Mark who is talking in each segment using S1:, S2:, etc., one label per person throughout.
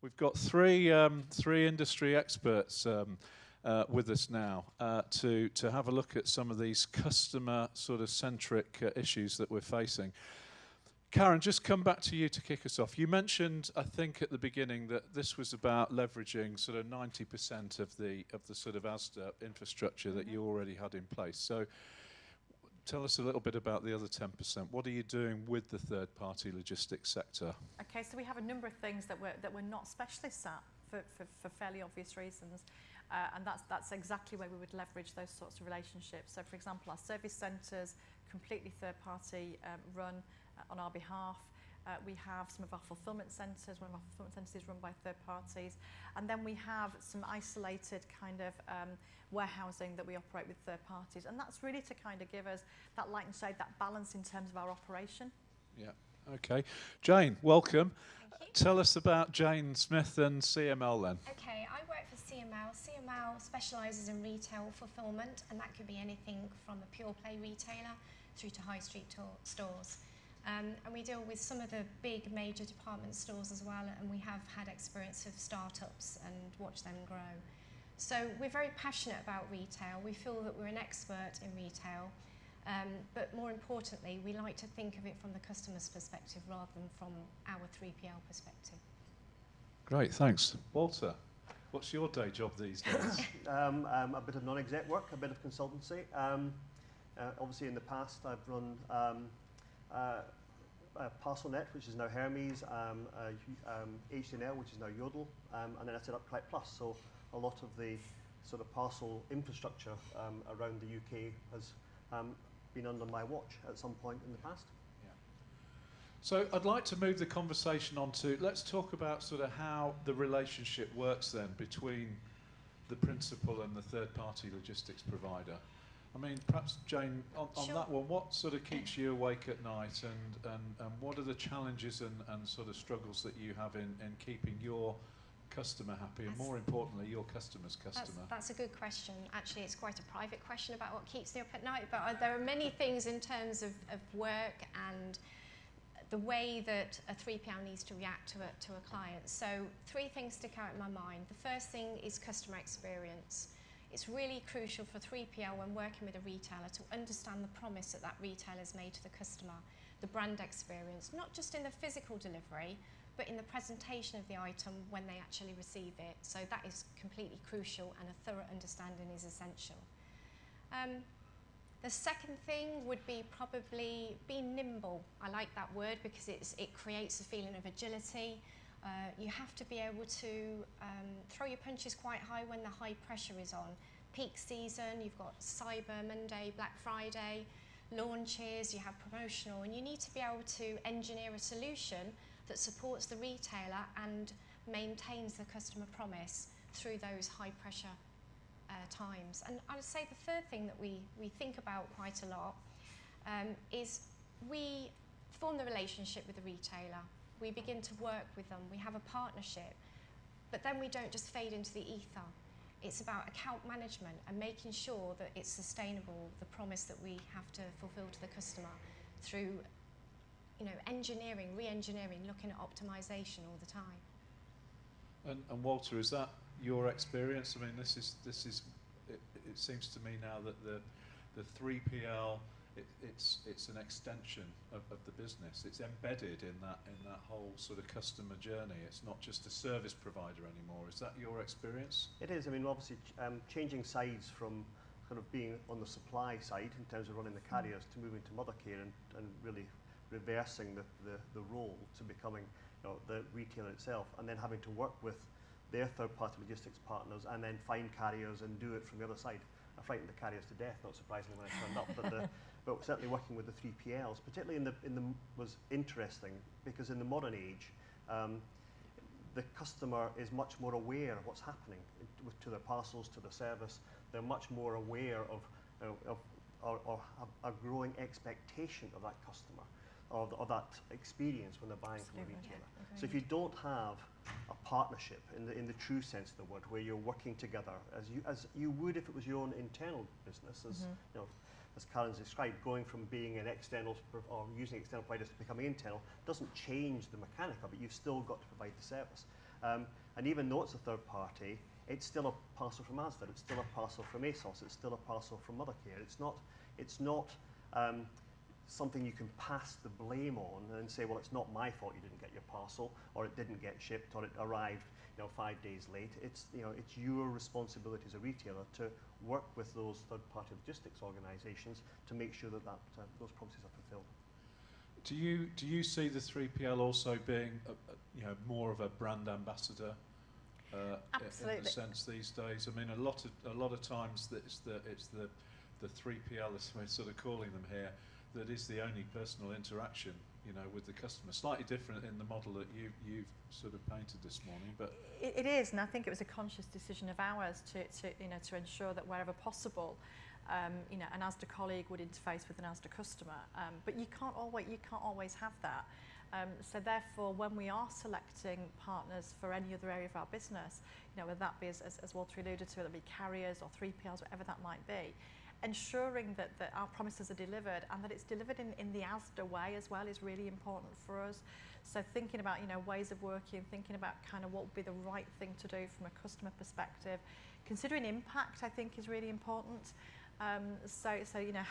S1: We've got three industry experts with us now to have a look at some of these customer sort of centric issues that we're facing. Karen, just come back to you to kick us off. You mentioned, I think, at the beginning that this was about leveraging sort of 90% of the sort of ASDA infrastructure that you already had in place. So tell us a little bit about the other 10%. What are you doing with the third-party logistics sector?
S2: Okay, so we have a number of things that we're not specialists at for fairly obvious reasons. And that's exactly where we would leverage those sorts of relationships. So, for example, our service centres, completely third-party run on our behalf. We have some of our fulfilment centres. One of our fulfilment centres is run by third parties. And then we have some isolated kind of warehousing that we operate with third parties. And that's really to kind of give us that light and shade, that balance in terms of our operation.
S1: Yeah, okay. Jane, welcome.
S3: Thank you.
S1: Tell us about Jane Smith and CML then.
S3: Okay, I work for CML. CML specialises in retail fulfilment, and that could be anything from a pure play retailer through to high street stores. And we deal with some of the big major department stores as well, and we have had experience of startups and watched them grow. So we're very passionate about retail. We feel that we're an expert in retail, but more importantly, we like to think of it from the customer's perspective rather than from our 3PL perspective.
S1: Great, thanks. Walter, what's your day job these days?
S4: A bit of non-exec work, a bit of consultancy. Obviously in the past I've run ParcelNet, which is now Hermes, HDNL, which is now Yodel, and then I set up Collect Plus. So a lot of the sort of parcel infrastructure around the UK has been under my watch at some point in the past.
S1: Yeah. So I'd like to move the conversation on to, let's talk about sort of how the relationship works then between the principal and the third-party logistics provider. I mean, perhaps, Jane, on
S3: Sure.
S1: that one, what sort of keeps you awake at night and what are the challenges and sort of struggles that you have in keeping your customer happy and, more importantly, your customer's customer?
S3: That's a good question. Actually, it's quite a private question about what keeps me up at night, but there are many things in terms of work and the way that a 3PL needs to react to a client. So 3 things stick out in my mind. The first thing is customer experience. It's really crucial for 3PL when working with a retailer to understand the promise that retailer's made to the customer, the brand experience, not just in the physical delivery, but in the presentation of the item when they actually receive it. So that is completely crucial, and a thorough understanding is essential. The second thing would be probably be nimble. I like that word because it creates a feeling of agility. You have to be able to throw your punches quite high when the high pressure is on. Peak season, you've got Cyber Monday, Black Friday, launches, you have promotional, and you need to be able to engineer a solution that supports the retailer and maintains the customer promise through those high pressure times. And I would say the third thing that we think about quite a lot is we form the relationship with the retailer. We begin to work with them, we have a partnership, but then we don't just fade into the ether. It's about account management and making sure that it's sustainable, the promise that we have to fulfill to the customer through, engineering, re-engineering, looking at optimization all the time.
S1: And Walter, is that your experience? I mean, this is it seems to me now that the 3PL, it's an extension of the business. It's embedded in that whole sort of customer journey. It's not just a service provider anymore. Is that your experience?
S4: It is. I mean, obviously, changing sides from kind of being on the supply side in terms of running the carriers to moving to Mothercare and really reversing the role to becoming the retailer itself, and then having to work with their third-party logistics partners and then find carriers and do it from the other side. I frightened the carriers to death, not surprisingly, when I turned up, but certainly working with the 3PLs, particularly was interesting because in the modern age, the customer is much more aware of what's happening to their parcels, to the service. They're much more aware of or have a growing expectation of that customer, of that experience when they're buying from a retailer.
S3: Yeah,
S4: so if you don't have a partnership in the true sense of the word, where you're working together as you would if it was your own internal business, as Karen's described, going from being an external or using external providers to becoming internal doesn't change the mechanic of it. You've still got to provide the service, And even though it's a third party, it's still a parcel from Asda, it's still a parcel from ASOS, it's still a parcel from Mothercare. It's not something you can pass the blame on and say, well, it's not my fault you didn't get your parcel, or it didn't get shipped, or it arrived 5 days late. It's your responsibility as a retailer to work with those third-party logistics organisations to make sure that those promises are fulfilled.
S1: Do you see the 3PL also being more of a brand ambassador in the sense these days? I mean, a lot of times it's the 3PL, as we're sort of calling them here, that is the only personal interaction with the customer. Slightly different in the model that you've sort of painted this morning, but
S2: it is, and I think it was a conscious decision of ours to ensure that wherever possible, an Asda colleague would interface with an Asda customer, but you can't always have that. So therefore, when we are selecting partners for any other area of our business, whether that be, as Walter alluded to, whether it be carriers or 3PLs, whatever that might be, ensuring that our promises are delivered and that it's delivered in the Asda way as well is really important for us. So thinking about ways of working, thinking about kind of what would be the right thing to do from a customer perspective, considering impact, I think, is really important. So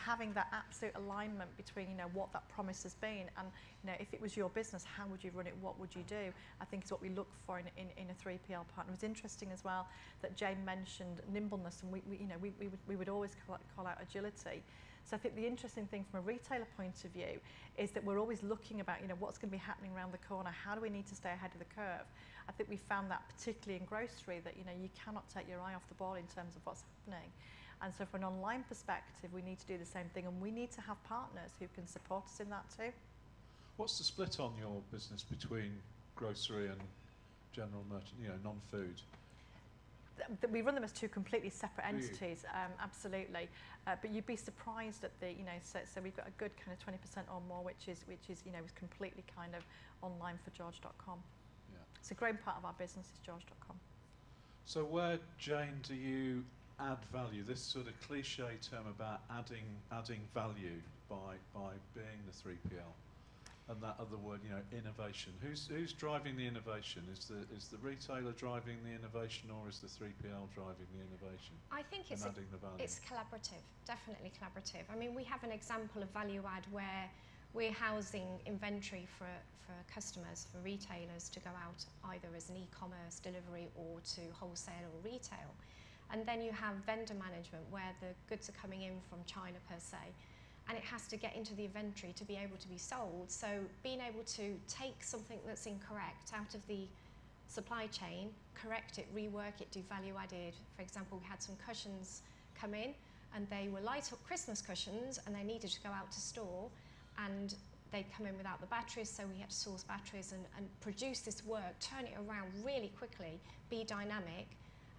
S2: having that absolute alignment between what that promise has been and if it was your business, how would you run it, what would you do, I think is what we look for in a 3PL partner. It was interesting as well that Jane mentioned nimbleness, and we would always call out agility. So I think the interesting thing from a retailer point of view is that we're always looking about what's going to be happening around the corner, how do we need to stay ahead of the curve. I think we found that particularly in grocery that you cannot take your eye off the ball in terms of what's happening. And so from an online perspective, we need to do the same thing, and we need to have partners who can support us in that too.
S1: What's the split on your business between grocery and general merchant, non-food?
S2: We run them as two completely separate entities, absolutely. But you'd be surprised at the, so we've got a good kind of 20% or more, which is completely kind of online for George.com.
S1: Yeah.
S2: It's a growing part of our business is George.com.
S1: So where, Jane, do you add value? This sort of cliche term about adding value by being the 3PL, and that other word, innovation. Who's driving the innovation? Is the retailer driving the innovation, or is the 3PL driving the innovation?
S3: I think it's collaborative, definitely collaborative. I mean, we have an example of value add where we're housing inventory for customers, for retailers to go out either as an e-commerce delivery or to wholesale or retail. And then you have vendor management where the goods are coming in from China per se, and it has to get into the inventory to be able to be sold. So being able to take something that's incorrect out of the supply chain, correct it, rework it, do value added. For example, we had some cushions come in and they were light up Christmas cushions and they needed to go out to store, and they'd come in without the batteries, so we had to source batteries and produce this work, turn it around really quickly, be dynamic,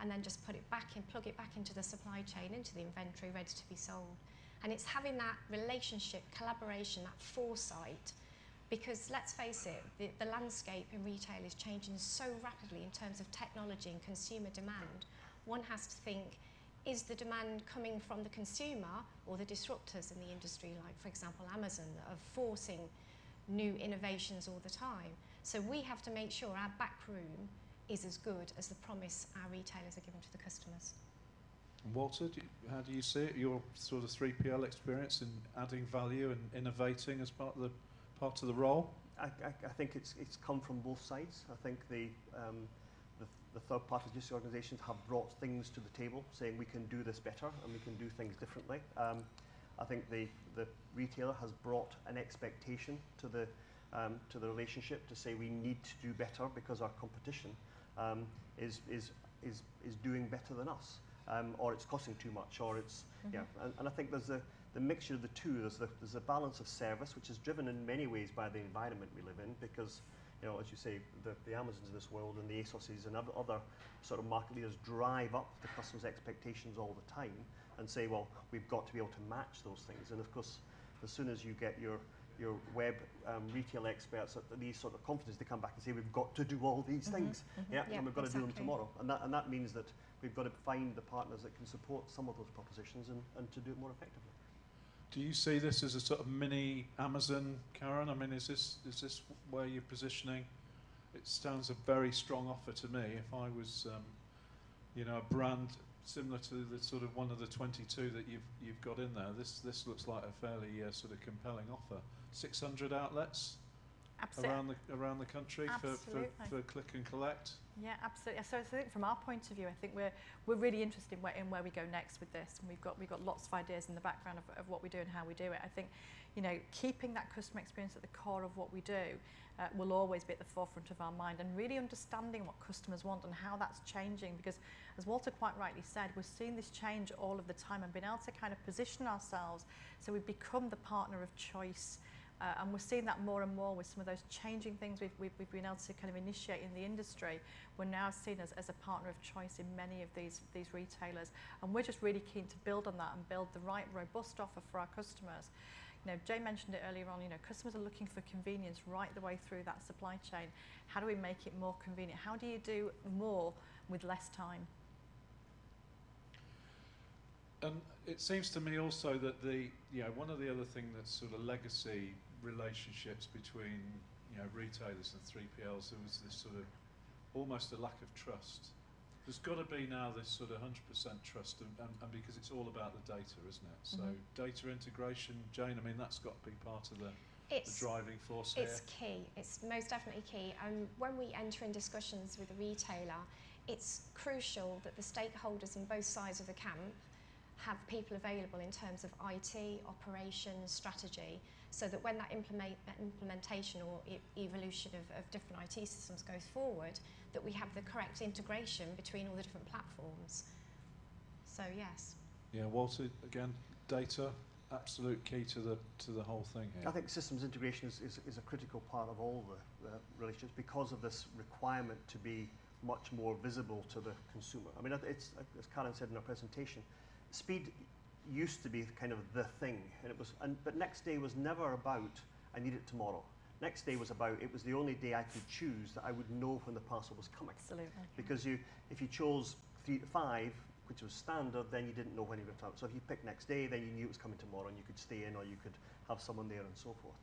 S3: and then just put it back in, plug it back into the supply chain, into the inventory, ready to be sold. And it's having that relationship, collaboration, that foresight, because let's face it, the landscape in retail is changing so rapidly in terms of technology and consumer demand. One has to think, is the demand coming from the consumer or the disruptors in the industry, like, for example, Amazon, that are forcing new innovations all the time? So we have to make sure our back room is as good as the promise our retailers are giving to the customers.
S1: Walter, how do you see it? Your sort of 3PL experience in adding value and innovating as part of the role?
S4: I think it's come from both sides. I think the third-party logistics organisations have brought things to the table, saying we can do this better and we can do things differently. I think the retailer has brought an expectation to the relationship to say we need to do better because our competition is doing better than us, or it's costing too much, or it's and I think there's the mixture of the two. There's a balance of service, which is driven in many ways by the environment we live in, because as you say, the Amazons of this world and the ASOSes and other sort of market leaders drive up the customer's expectations all the time and say, well, we've got to be able to match those things. And of course, as soon as you get your web retail experts at these sort of conferences, they come back and say, we've got to do all these things, and we've got to do them tomorrow. And that means that we've got to find the partners that can support some of those propositions and to do it more effectively.
S1: Do you see this as a sort of mini Amazon, Karen? I mean, is this where you're positioning it sounds a very strong offer to me. If I was, you know, a brand similar to the sort of one of the 22 that you've got in there, this looks like a fairly sort of compelling offer. 600 outlets around the country for click and collect.
S2: Yeah, absolutely. So I think from our point of view, I think we're really interested in where we go next with this, and we've got lots of ideas in the background of what we do and how we do it. I think, you know, keeping that customer experience at the core of what we do will always be at the forefront of our mind, and really understanding what customers want and how that's changing, because as Walter quite rightly said, we're seeing this change all of the time, and being able to kind of position ourselves so we've become the partner of choice. And we're seeing that more and more with some of those changing things we've been able to kind of initiate in the industry. We're now seen as a partner of choice in many of these retailers, and we're just really keen to build on that and build the right robust offer for our customers. You know, Jay mentioned it earlier on, you know, customers are looking for convenience right the way through that supply chain. How do we make it more convenient? How do you do more with less time?
S1: And it seems to me also that one of the other things that's sort of legacy relationships between, you know, retailers and 3PLs, there was this sort of almost a lack of trust. There's got to be now this sort of 100% trust, and because it's all about the data, isn't it? So data integration, Jane, I mean, that's got to be part of the driving force here.
S3: It's key. It's most definitely key. And when we enter in discussions with a retailer, it's crucial that the stakeholders in both sides of the camp have people available in terms of IT, operations, strategy, so that when that implementation or evolution of different IT systems goes forward, that we have the correct integration between all the different platforms. So yes.
S1: Yeah, Walter, again, data, absolute key to the whole thing here.
S4: I think systems integration is a critical part of all the relationships, because of this requirement to be much more visible to the consumer. I mean, it's, as Karen said in her presentation, speed used to be kind of the thing, but next day was never about I need it tomorrow. Next day was about it was the only day I could choose that I would know when the parcel was coming.
S2: Absolutely.
S4: Because if you chose 3 to 5, which was standard, then you didn't know when you were going to. So if you picked next day, then you knew it was coming tomorrow, and you could stay in, or you could have someone there, and so forth.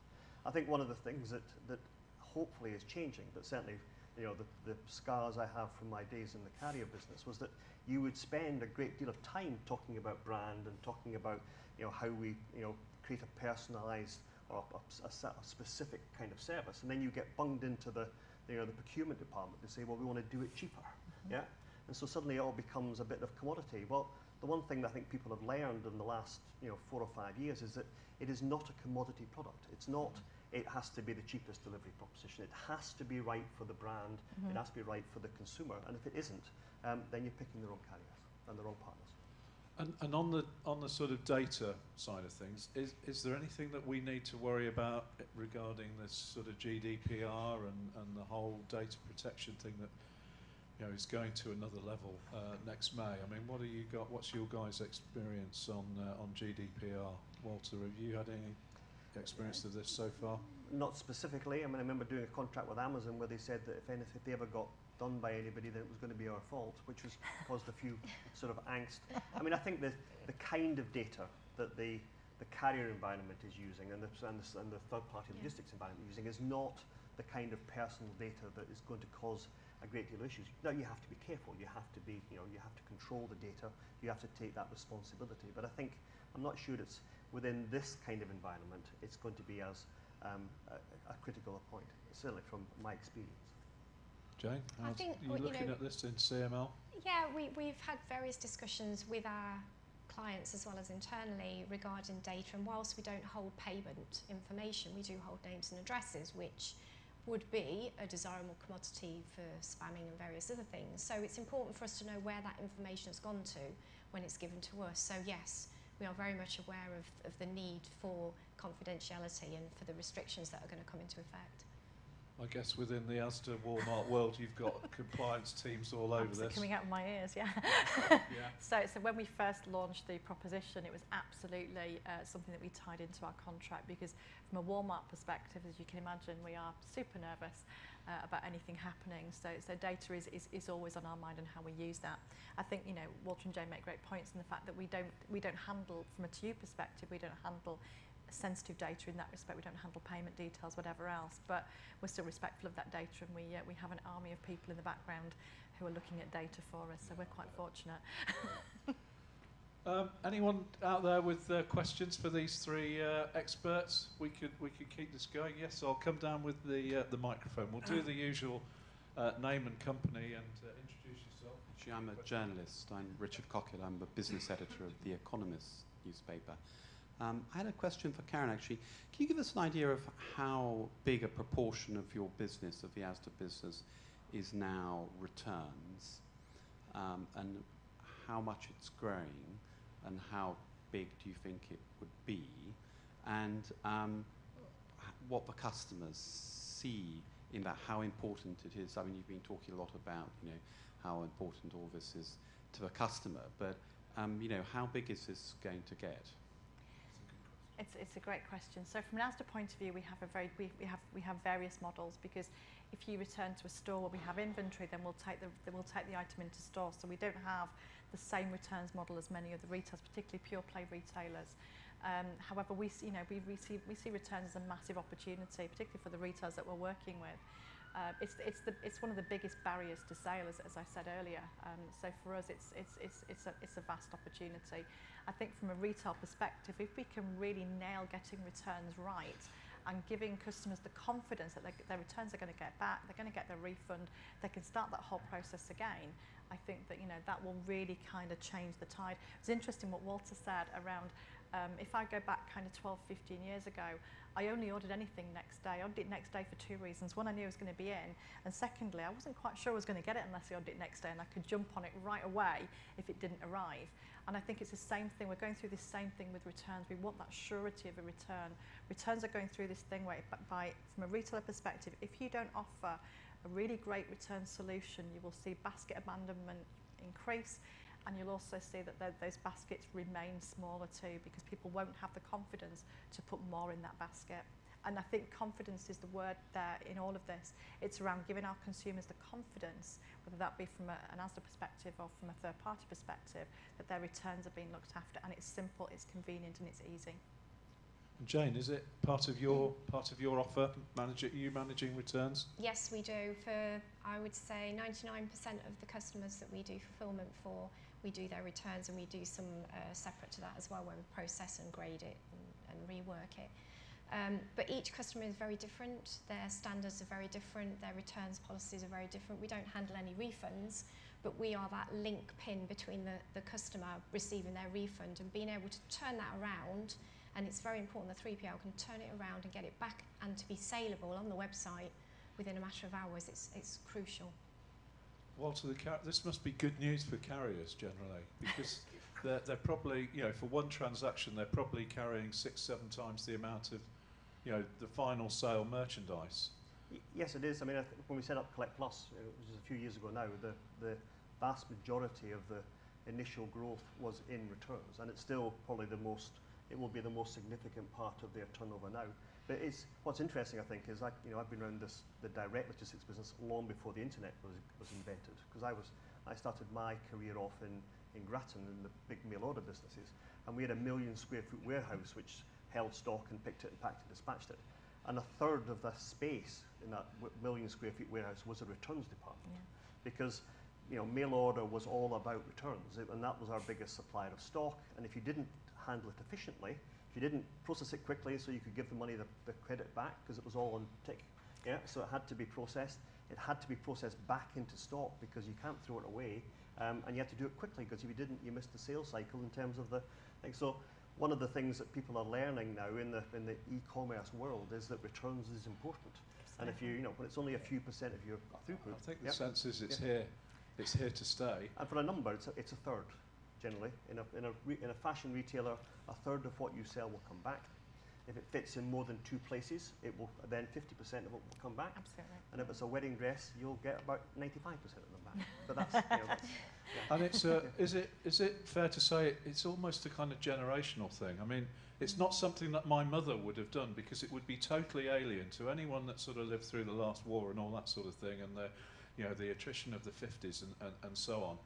S4: I think one of the things that hopefully is changing, but certainly, you know, the scars I have from my days in the carrier business was that you would spend a great deal of time talking about brand and talking about, you know, how we, you know, create a personalised or a specific kind of service, and then you get bunged into the procurement department to say, well, we want to do it cheaper, yeah, and so suddenly it all becomes a bit of commodity. Well, the one thing that I think people have learned in the last 4 or 5 years is that it is not a commodity product. It's not. It has to be the cheapest delivery proposition. It has to be right for the brand. It has to be right for the consumer. And if it isn't, then you're picking the wrong carriers and the wrong partners.
S1: And on the sort of data side of things, is there anything that we need to worry about regarding this sort of GDPR and the whole data protection thing that, you know, is going to another level next May? I mean, what have you got? What's your guys' experience on GDPR? Walter, have you had any experience of this so far?
S4: Not specifically. I mean, I remember doing a contract with Amazon where they said that if they ever got done by anybody, then it was going to be our fault, which was caused a few sort of angst. I mean, I think the kind of data that the carrier environment is using and the third-party logistics environment using is not the kind of personal data that is going to cause a great deal of issues. Now, you have to be careful. You have to be, you have to control the data. You have to take that responsibility. But I think, I'm not sure it's within this kind of environment, it's going to be as a critical a point, certainly from my experience.
S1: Jane, are you looking at this in CML?
S3: Yeah, we've had various discussions with our clients as well as internally regarding data, and whilst we don't hold payment information, we do hold names and addresses, which would be a desirable commodity for spamming and various other things. So it's important for us to know where that information has gone to when it's given to us. So yes, we are very much aware of the need for confidentiality and for the restrictions that are going to come into effect.
S1: I guess within the Asda Walmart world, you've got compliance teams all over this.
S2: Coming out of my ears, yeah.
S1: Yeah.
S2: So when we first launched the proposition, it was absolutely something that we tied into our contract, because from a Walmart perspective, as you can imagine, we are super nervous about anything happening. So data is always on our mind and how we use that. I think, Walter and Jane make great points in the fact that we don't handle, from a to you perspective, we don't handle sensitive data in that respect. We don't handle payment details, whatever else, but we're still respectful of that data, and we have an army of people in the background who are looking at data for us, so we're quite fortunate.
S1: Anyone out there with questions for these three experts? We could keep this going. Yes, I'll come down with the microphone. We'll do the usual name and company and introduce yourself.
S5: Actually, I'm a journalist. I'm Richard Cockett. I'm the business editor of The Economist newspaper. I had a question for Karen, actually. Can you give us an idea of how big a proportion of your business, of the Asda business, is now returns, and how much it's growing, and how big do you think it would be, and what the customers see in that, how important it is? I mean, you've been talking a lot about, how important all this is to the customer, but how big is this going to get?
S2: It's a great question. So from an Asda point of view, we have various models, because if you return to a store where we have inventory, then we'll take the item into store. So we don't have the same returns model as many of the retailers, particularly pure play retailers. However, we see returns as a massive opportunity, particularly for the retailers that we're working with. It's one of the biggest barriers to sale, as I said earlier. So for us, it's a vast opportunity. I think from a retail perspective, if we can really nail getting returns right and giving customers the confidence that their returns are going to get back, they're going to get their refund, they can start that whole process again, I think that that will really kind of change the tide. It's interesting what Walter said around if I go back kind of 12, 15 years ago, I only ordered anything next day. I ordered it next day for two reasons. One, I knew it was going to be in, and secondly, I wasn't quite sure I was going to get it unless I ordered it next day, and I could jump on it right away if it didn't arrive. And I think it's the same thing. We're going through this same thing with returns. We want that surety of a return. Returns are going through this thing where, from a retailer perspective, if you don't offer a really great return solution, you will see basket abandonment increase, and you'll also see that those baskets remain smaller too, because people won't have the confidence to put more in that basket. And I think confidence is the word there in all of this. It's around giving our consumers the confidence, whether that be from an Asda perspective or from a third-party perspective, that their returns are being looked after, and it's simple, it's convenient, and it's easy.
S1: Jane, is it part of your offer? You managing returns?
S3: Yes, we do. For, I would say, 99% of the customers that we do fulfilment for, we do their returns, and we do some separate to that as well, where we process and grade it and rework it. But each customer is very different. Their standards are very different. Their returns policies are very different. We don't handle any refunds, but we are that link pin between the customer receiving their refund and being able to turn that around. And it's very important the 3PL can turn it around and get it back and to be saleable on the website within a matter of hours. It's crucial.
S1: Walter, this must be good news for carriers generally, because they're probably, for one transaction, they're probably carrying 6-7 times the amount of, the final sale merchandise.
S4: Yes, it is. I mean, when we set up Collect Plus, which is a few years ago now, the vast majority of the initial growth was in returns, and it's still probably it will be the most significant part of their turnover now. But what's interesting, I think, is I've been around the direct logistics business long before the internet was invented, because I started my career off in Grattan in the big mail order businesses, and we had a 1 million square foot warehouse which held stock and picked it and packed it and dispatched it. And a third of the space in that 1 million square feet warehouse was a returns department, because mail order was all about returns, and that was our biggest supplier of stock. And if you didn't handle it efficiently, if you didn't process it quickly so you could give the money the credit back, because it was all on tick, so it had to be processed. It had to be processed back into stock, because you can't throw it away, and you have to do it quickly, because if you didn't, you missed the sales cycle in terms of the thing. So one of the things that people are learning now in the e-commerce world is that returns is important. And if when it's only a few % of your throughput,
S1: I think the sense is it's here to stay.
S4: And for a number, it's a third. Generally, in a fashion retailer, a third of what you sell will come back. If it fits in more than 2 places, then 50% of it will come back.
S2: Absolutely.
S4: And if it's a wedding dress, you'll get about 95% of them back. But that's,
S1: And is it fair to say it's almost a kind of generational thing? I mean, it's not something that my mother would have done, because it would be totally alien to anyone that sort of lived through the last war and all that sort of thing, and the attrition of the 50s and so on.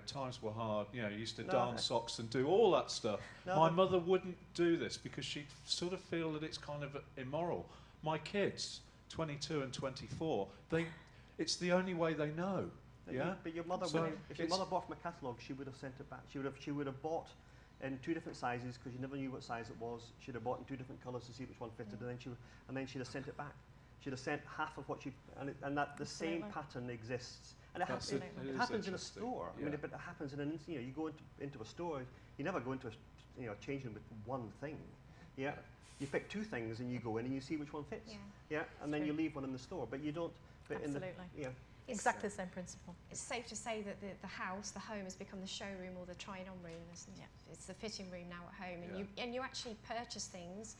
S1: times were hard. You used to
S4: No,
S1: darn socks and do all that stuff.
S4: No,
S1: My
S4: but-
S1: mother wouldn't do this because she'd sort of feel that it's kind of immoral. My kids, 22 and 24, it's the only way they know. Yeah.
S4: But your mother,
S1: So
S4: if your mother bought from a catalogue, she would have sent it back. She would have bought in 2 different sizes because you never knew what size it was. She'd have bought in 2 different colours to see which one fitted, and then she'd have sent it back. She'd have sent half of what she and that the same pattern exists. And it happens in a store.
S1: Yeah.
S4: I mean, but it happens in an you go into a store. You never go into a change room with one thing. Yeah. You pick 2 things and you go in and you see which one fits. Yeah. And then you leave one in the store, but you don't. But
S2: Absolutely.
S3: It's
S2: exactly the same principle.
S3: It's safe to say that the home has become the showroom or the trying on room. It's the fitting room now at home, and you actually purchase things.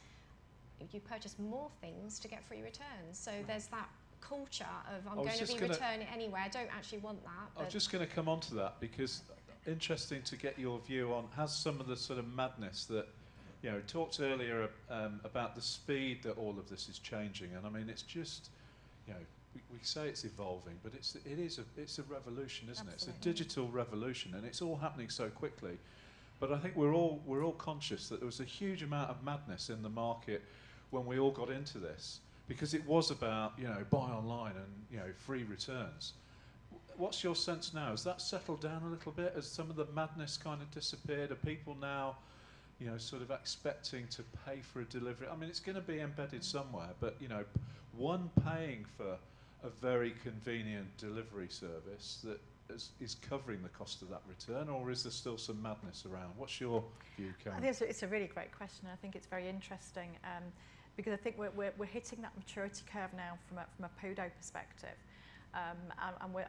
S3: You purchase more things to get free returns. So there's that culture of I'm going to be returning anyway. I don't actually want that.
S1: I was just going to come on to that because interesting to get your view on has some of the sort of madness that talked earlier about the speed that all of this is changing, and I mean it's just we say it's evolving, but it's a revolution, isn't it? It's a digital revolution, and it's all happening so quickly. But I think we're all conscious that there was a huge amount of madness in the market when we all got into this, because it was about buy online and free returns. What's your sense now? Has that settled down a little bit? Has some of the madness kind of disappeared? Are people now sort of expecting to pay for a delivery? I mean, it's going to be embedded somewhere, but one paying for a very convenient delivery service that is covering the cost of that return, or is there still some madness around? What's your view, Karen?
S2: I think it's a really great question. I think it's very interesting because I think we're hitting that maturity curve now from a PODO perspective, and we're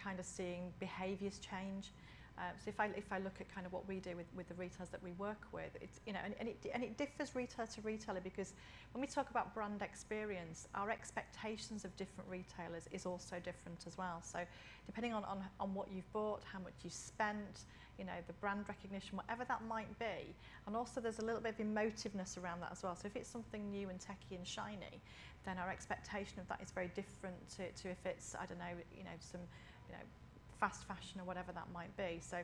S2: kind of seeing behaviours change. So if I look at kind of what we do with the retailers that we work with, it's and it differs retailer to retailer, because when we talk about brand experience, our expectations of different retailers is also different as well. So depending on what you've bought, how much you spent, the brand recognition, whatever that might be, and also there's a little bit of emotiveness around that as well. So if it's something new and techy and shiny, then our expectation of that is very different to if it's some fast fashion or whatever that might be. So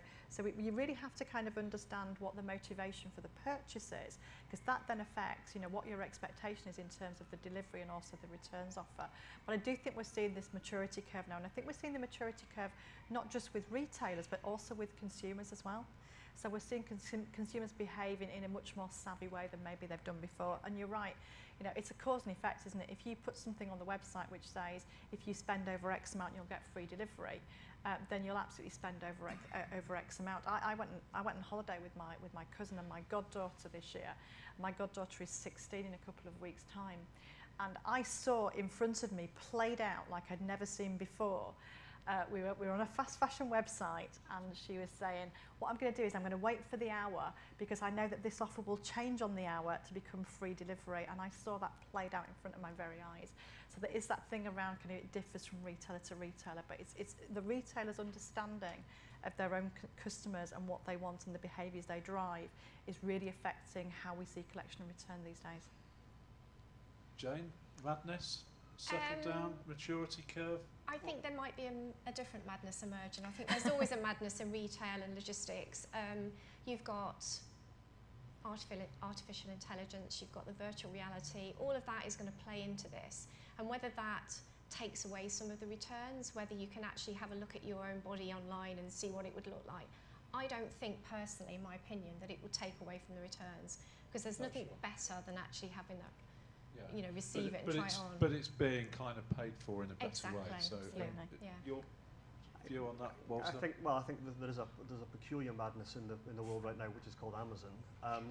S2: you really have to kind of understand what the motivation for the purchase is, because that then affects what your expectation is in terms of the delivery and also the returns offer. But I do think we're seeing this maturity curve now, and I think we're seeing the maturity curve not just with retailers but also with consumers as well. So we're seeing consumers behave in a much more savvy way than maybe they've done before. And you're right, it's a cause and effect, isn't it? If you put something on the website which says if you spend over X amount you'll get free delivery, then you'll absolutely spend over X amount. I went on holiday with my cousin and my goddaughter this year. My goddaughter is 16 in a couple of weeks' time, and I saw in front of me played out like I'd never seen before. We were on a fast fashion website, and she was saying, what I'm going to do is I'm going to wait for the hour because I know that this offer will change on the hour to become free delivery, and I saw that played out in front of my very eyes. So there is that thing around kind of it differs from retailer to retailer, but it's the retailer's understanding of their own customers and what they want and the behaviours they drive is really affecting how we see collection and return these days.
S1: Jane, madness? Settle down, maturity curve?
S3: I think there might be a different madness emerging. I think there's always a madness in retail and logistics. You've got artificial intelligence, you've got the virtual reality, all of that is going to play into this. And whether that takes away some of the returns, whether you can actually have a look at your own body online and see what it would look like, I don't think personally, in my opinion, that it would take away from the returns, because there's nothing better than actually having that. Receive it and try it on.
S1: But it's being kind of paid for in a better way. So, your view on that, Walter?
S4: I think there's a peculiar madness in the world right now, which is called Amazon,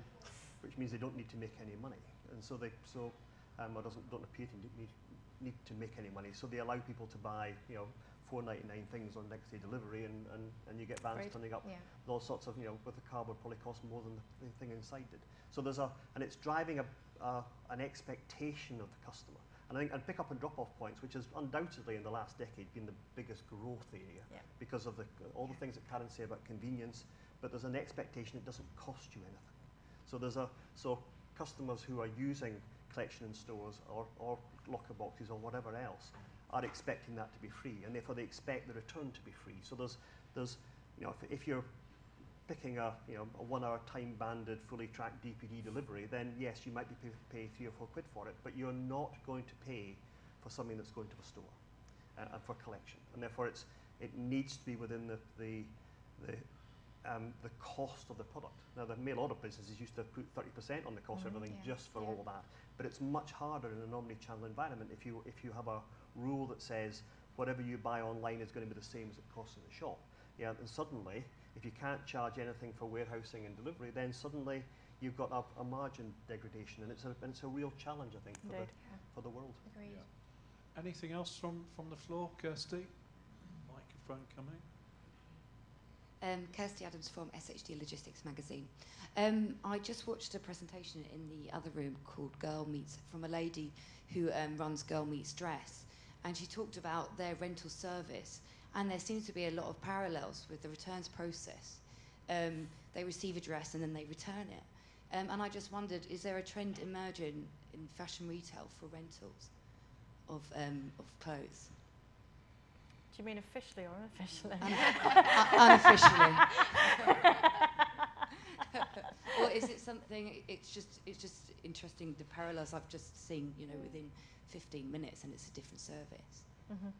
S4: which means they don't need to make any money, and so don't appear to need to make any money. So they allow people to buy $4.99 things on next day delivery, and you get vans turning up with all sorts of with the car would probably cost more than the thing inside did. So and it's driving an expectation of the customer. And I think pick up and drop off points, which has undoubtedly in the last decade been the biggest growth area because of all the things that Karen say about convenience, but there's an expectation it doesn't cost you anything. So customers who are using collection in stores or locker boxes or whatever else are expecting that to be free, and therefore they expect the return to be free. So there's you know, if you're picking a 1 hour time banded fully tracked DPD delivery, then yes, you might be pay 3 or 4 quid for it, but you're not going to pay for something that's going to a store and for collection, and therefore it needs to be within the cost of the product. Now, the mail order businesses used to put 30% on the cost of everything just for all of that, but it's much harder in an omni-channel environment if you have a rule that says whatever you buy online is going to be the same as it costs in the shop. Yeah, and suddenly, if you can't charge anything for warehousing and delivery, then suddenly you've got a margin degradation, and it's a real challenge, I think, for the world.
S3: Agreed.
S1: Yeah. Anything else from the floor, Kirsty? Microphone coming.
S6: Kirsty Adams from SHD Logistics Magazine. I just watched a presentation in the other room called Girl Meets, from a lady who runs Girl Meets Dress, and she talked about their rental service, and there seems to be a lot of parallels with the returns process. They receive a dress and then they return it. And I just wondered, is there a trend emerging in fashion retail for rentals of clothes?
S2: Do you mean officially or unofficially?
S6: Unofficially. Or is it something, it's just interesting, the parallels I've just seen, within 15 minutes, and it's a different service.
S2: Mm-hmm.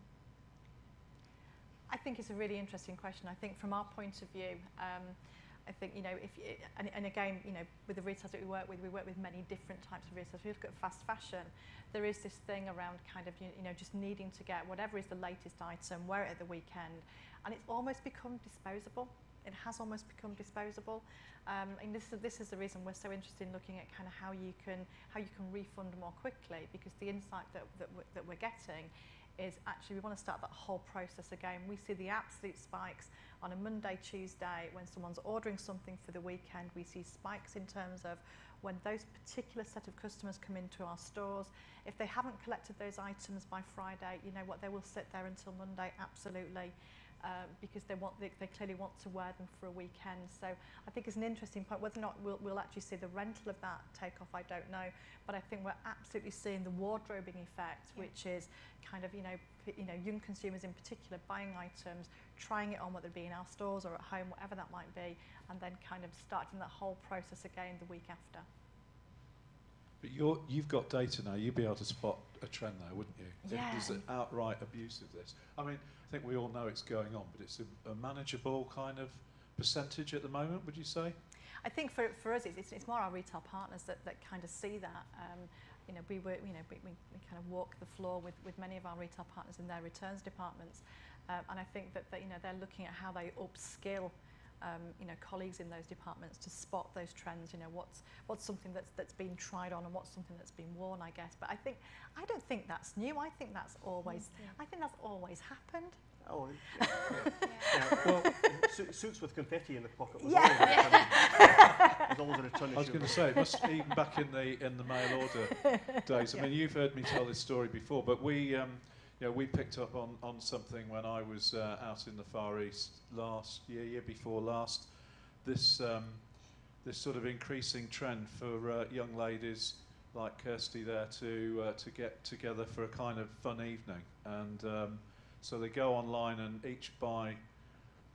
S2: I think it's a really interesting question. I think from our point of view, I think, and again, with the retailers that we work with many different types of retailers. If you look at fast fashion, there is this thing around kind of, just needing to get whatever is the latest item, wear it at the weekend, and it's almost become disposable. It has almost become disposable. And this is the reason we're so interested in looking at kind of how you can refund more quickly, because the insight that we're getting is actually we want to start that whole process again. We see the absolute spikes on a Monday, Tuesday when someone's ordering something for the weekend. We see spikes in terms of when those particular set of customers come into our stores. If they haven't collected those items by Friday, you know what, they will sit there until Monday, absolutely. Because they clearly want to wear them for a weekend. So I think it's an interesting point. Whether or not we'll actually see the rental of that take off, I don't know. But I think we're absolutely seeing the wardrobing effect, which is kind of young consumers in particular buying items, trying it on, whether it be in our stores or at home, whatever that might be, and then kind of starting that whole process again the week after.
S1: But you've got data now. You'd be able to spot a trend there, wouldn't you?
S2: Yeah.
S1: There's an outright abuse of this. I mean, I think we all know it's going on, but it's a manageable kind of percentage at the moment, would you say?
S2: I think for us, it's more our retail partners that kind of see that. We kind of walk the floor with many of our retail partners in their returns departments, and I think that they're looking at how they upskill colleagues in those departments to spot those trends. What's something that's been tried on and what's something that's been worn, I guess. But I don't think that's new. I think that's always happened.
S4: Oh, yeah. Well, suits with confetti in the pocket was always a return issue.
S1: I was going to say, it must even back in the mail order days. I mean, you've heard me tell this story before, but we picked up on something when I was out in the Far East year before last. This sort of increasing trend for young ladies like Kirsty there to get together for a kind of fun evening, and so they go online and each buy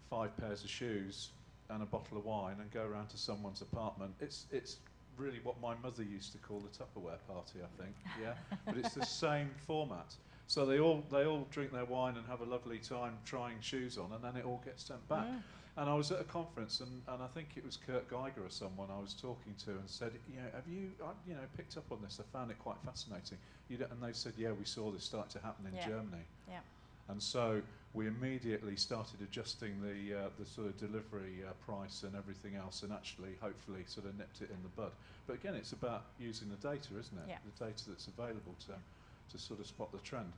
S1: 5 pairs of shoes and a bottle of wine and go around to someone's apartment. It's really what my mother used to call the Tupperware party, I think. Yeah, but it's the same format. So they all drink their wine and have a lovely time trying shoes on, and then it all gets sent back. Mm. And I was at a conference, and I think it was Kurt Geiger or someone I was talking to, and said, have you picked up on this? I found it quite fascinating. And they said, yeah, we saw this start to happen in Germany. Yeah. And so we immediately started adjusting the sort of delivery price and everything else, and actually, hopefully, sort of nipped it in the bud. But again, it's about using the data, isn't it? Yeah. The data that's available to sort of spot the trend.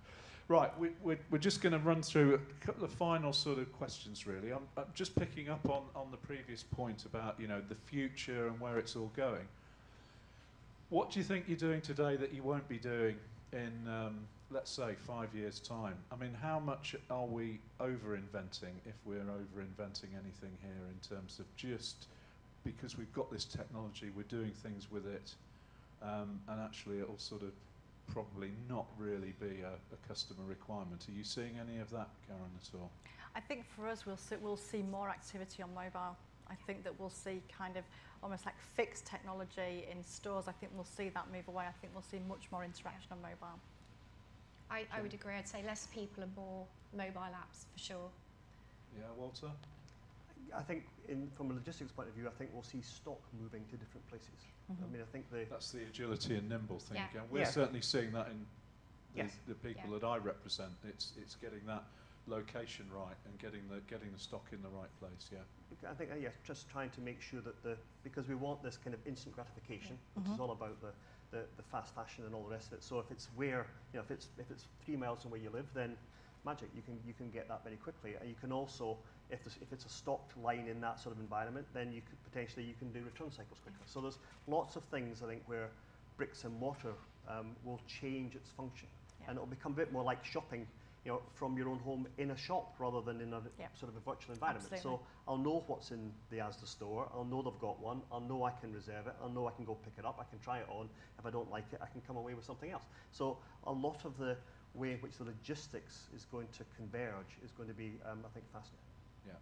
S1: Right, we're just going to run through a couple of final sort of questions, really. I'm just picking up on the previous point about, the future and where it's all going. What do you think you're doing today that you won't be doing in, let's say, 5 years' time? I mean, how much are we over-inventing, if we're over-inventing anything here, in terms of just because we've got this technology, we're doing things with it, and actually it'll sort of probably not really be a customer requirement. Are you seeing any of that, Karen, at all?
S2: I think for us, we'll see more activity on mobile. I think that we'll see kind of almost like fixed technology in stores. I think we'll see that move away. I think we'll see much more interaction on mobile.
S3: I would agree. I'd say less people and more mobile apps for sure.
S1: Yeah, Walter?
S4: I think from a logistics point of view, I think we'll see stock moving to different places. I mean, I think
S1: That's the agility and nimble thing
S3: Yeah.
S1: again. We're certainly seeing that in the people
S3: Yeah.
S1: that I represent. It's getting that location right and getting the stock in the right place. Yeah.
S4: I think just trying to make sure that because we want this kind of instant gratification, which is all about the fast fashion and all the rest of it. So if it's if it's 3 miles from where you live, then magic, you can get that very quickly. And you can also, if it's a stocked line in that sort of environment, then you could potentially do return cycles quicker. So there's lots of things I think where bricks and mortar will change its function, and it'll become a bit more like shopping, from your own home in a shop rather than in a sort of a virtual environment.
S2: Absolutely.
S4: So I'll know what's in the Asda store. I'll know they've got one. I'll know I can reserve it. I'll know I can go pick it up. I can try it on. If I don't like it, I can come away with something else. So a lot of the way in which the logistics is going to converge is going to be, I think, fascinating.
S1: Yeah.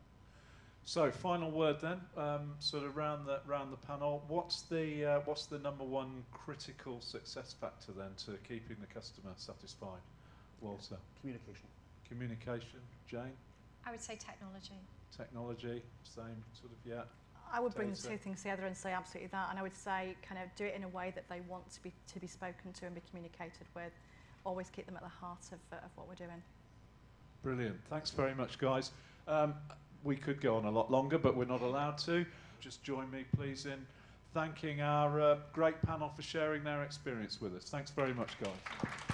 S1: So final word then, sort of round the panel. What's the number one critical success factor then to keeping the customer satisfied? Walter?
S4: Communication.
S1: Communication. Jane?
S3: I would say technology.
S1: Technology, same sort of, yeah.
S2: I would bring the
S1: Data.
S2: two things together and say absolutely that, and I would say kind of do it in a way that they want to be spoken to and be communicated with. Always keep them at the heart of what we're doing.
S1: Brilliant. Thanks very much, guys. We could go on a lot longer, but we're not allowed to. Just join me, please, in thanking our great panel for sharing their experience with us. Thanks very much, guys.